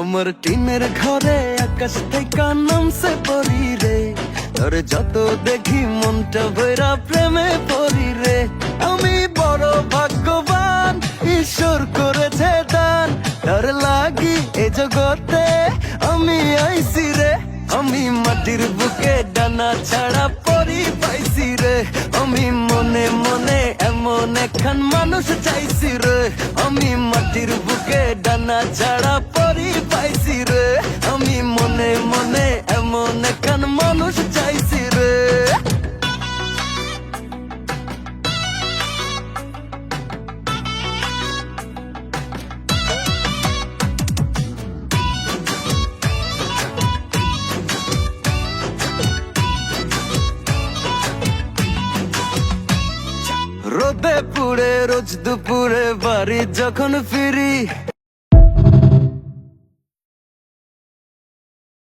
আমার টিনের ঘরে আকাশ থেকে নামছে পরি রে, তোর যত দেখি মনটা ভৈরা প্রেমে পরি রে। আমি বড় ভাগ্যবান, ঈশ্বর করেছে দান, তোর লাগি এ জগতে আমি আইছি রে। আমি মাটির বুকে ডানা ছাড়া পরি পাইছি রে, আমি মনে মনে এমন একখান মানুষ চাইছি রে। আমি মাটির বুকে ডানা ছাড়া পরি পাইছি রে, আমি মনে মনে এমন একখান মানুষ চাইছি রে। রোদে পুড়ে রোজ দুপুরে বাড়ি যখন ফিরি,